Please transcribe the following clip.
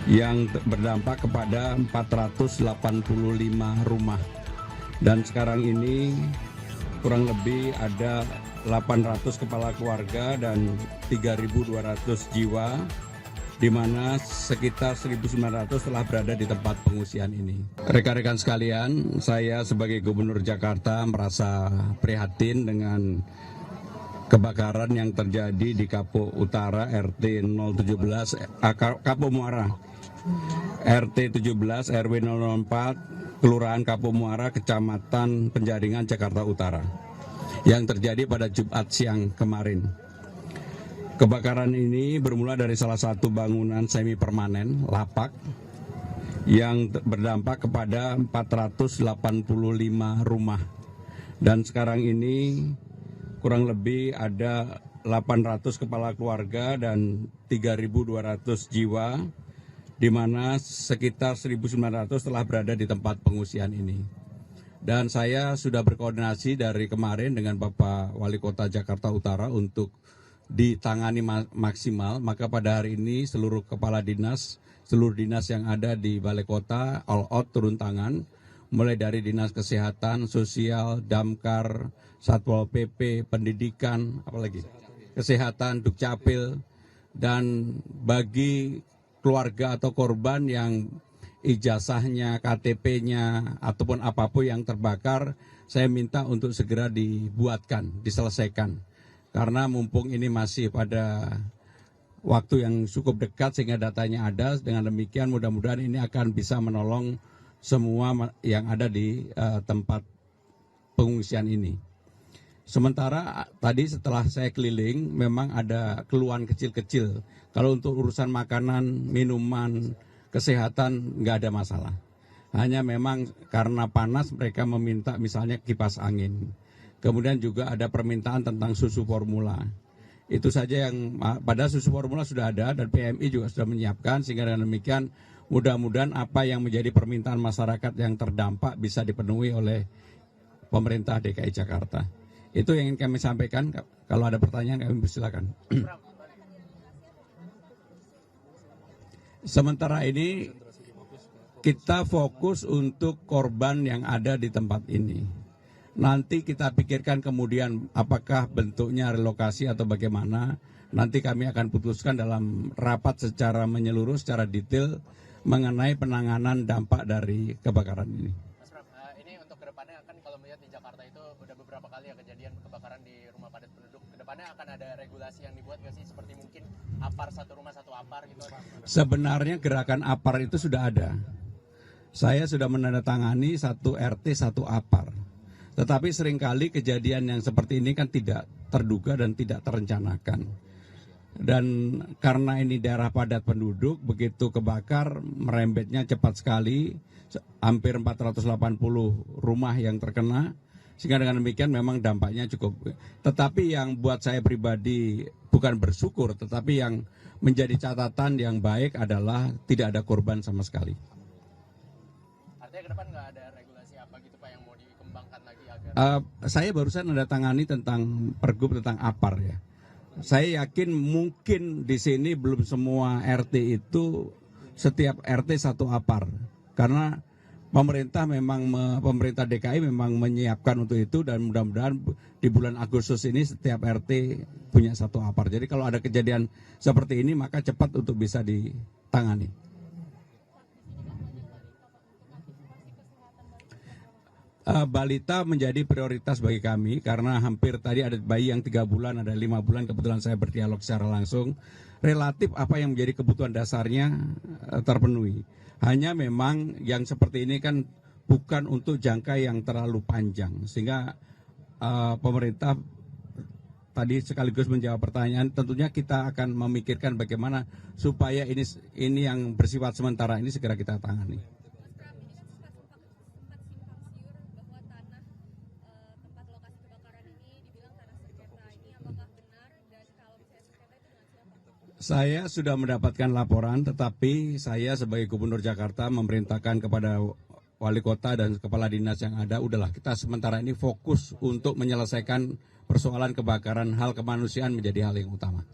yang berdampak kepada 485 rumah. Dan sekarang ini kurang lebih ada 800 kepala keluarga dan 3.200 jiwa, di mana sekitar 1.900 telah berada di tempat pengungsian ini. Rekan-rekan sekalian, saya sebagai Gubernur Jakarta merasa prihatin dengan kebakaran yang terjadi di Kapo Utara RT 017, Kapo Muara, RT 17 RW 004, Kelurahan Kapo Muara, Kecamatan Penjaringan, Jakarta Utara, yang terjadi pada Jumat siang kemarin. Kebakaran ini bermula dari salah satu bangunan semi permanen, lapak, yang berdampak kepada 485 rumah. Dan sekarang ini kurang lebih ada 800 kepala keluarga dan 3.200 jiwa, di mana sekitar 1.900 telah berada di tempat pengungsian ini. Dan saya sudah berkoordinasi dari kemarin dengan Bapak Wali Kota Jakarta Utara untuk ditangani maksimal. Maka pada hari ini seluruh kepala dinas, seluruh dinas yang ada di Balai Kota all out turun tangan, mulai dari Dinas Kesehatan, Sosial, Damkar, Satpol PP, Pendidikan, apalagi Kesehatan, Dukcapil, dan bagi keluarga atau korban yang ijazahnya, KTP-nya, ataupun apapun yang terbakar, saya minta untuk segera dibuatkan, diselesaikan. Karena mumpung ini masih pada waktu yang cukup dekat sehingga datanya ada, dengan demikian mudah-mudahan ini akan bisa menolong semua yang ada di tempat pengungsian ini. Sementara tadi setelah saya keliling memang ada keluhan kecil-kecil. Kalau untuk urusan makanan, minuman, kesehatan nggak ada masalah. Hanya memang karena panas mereka meminta misalnya kipas angin. Kemudian juga ada permintaan tentang susu formula. Itu saja yang pada susu formula sudah ada dan PMI juga sudah menyiapkan, sehingga dengan demikian mudah-mudahan apa yang menjadi permintaan masyarakat yang terdampak bisa dipenuhi oleh pemerintah DKI Jakarta. Itu yang ingin kami sampaikan. Kalau ada pertanyaan kami persilakan. Sementara ini kita fokus untuk korban yang ada di tempat ini. Nanti kita pikirkan kemudian apakah bentuknya relokasi atau bagaimana. Nanti kami akan putuskan dalam rapat secara menyeluruh, secara detail mengenai penanganan dampak dari kebakaran ini. Mas Pram, ini untuk kedepannya kan kalau melihat di Jakarta itu udah beberapa kali ya kejadian kebakaran di rumah padat penduduk. Kedepannya akan ada regulasi yang dibuat nggak sih, seperti mungkin APAR, satu rumah satu APAR gitu? Sebenarnya gerakan APAR itu sudah ada. Saya sudah menandatangani satu RT satu APAR. Tetapi seringkali kejadian yang seperti ini kan tidak terduga dan tidak terencanakan. Dan karena ini daerah padat penduduk, begitu kebakar merembetnya cepat sekali, hampir 480 rumah yang terkena, sehingga dengan demikian memang dampaknya cukup. Tetapi yang buat saya pribadi bukan bersyukur, tetapi yang menjadi catatan yang baik adalah tidak ada korban sama sekali. Artinya ke depan nggak ada regulasi apa gitu Pak yang mau dikembangkan lagi agar... Saya barusan menandatangani tentang pergub tentang APAR ya. Saya yakin mungkin di sini belum semua RT itu setiap RT satu APAR, karena pemerintah DKI memang menyiapkan untuk itu, dan mudah-mudahan di bulan Agustus ini setiap RT punya satu APAR. Jadi kalau ada kejadian seperti ini maka cepat untuk bisa ditangani. Balita menjadi prioritas bagi kami karena hampir tadi ada bayi yang 3 bulan, ada 5 bulan, kebetulan saya berdialog secara langsung. Relatif apa yang menjadi kebutuhan dasarnya terpenuhi. Hanya memang yang seperti ini kan bukan untuk jangka yang terlalu panjang, sehingga pemerintah tadi sekaligus menjawab pertanyaan, tentunya kita akan memikirkan bagaimana supaya ini yang bersifat sementara ini segera kita tangani. Saya sudah mendapatkan laporan, tetapi saya sebagai Gubernur Jakarta memerintahkan kepada Wali Kota dan Kepala Dinas yang ada, udahlah kita sementara ini fokus untuk menyelesaikan persoalan kebakaran, hal kemanusiaan menjadi hal yang utama.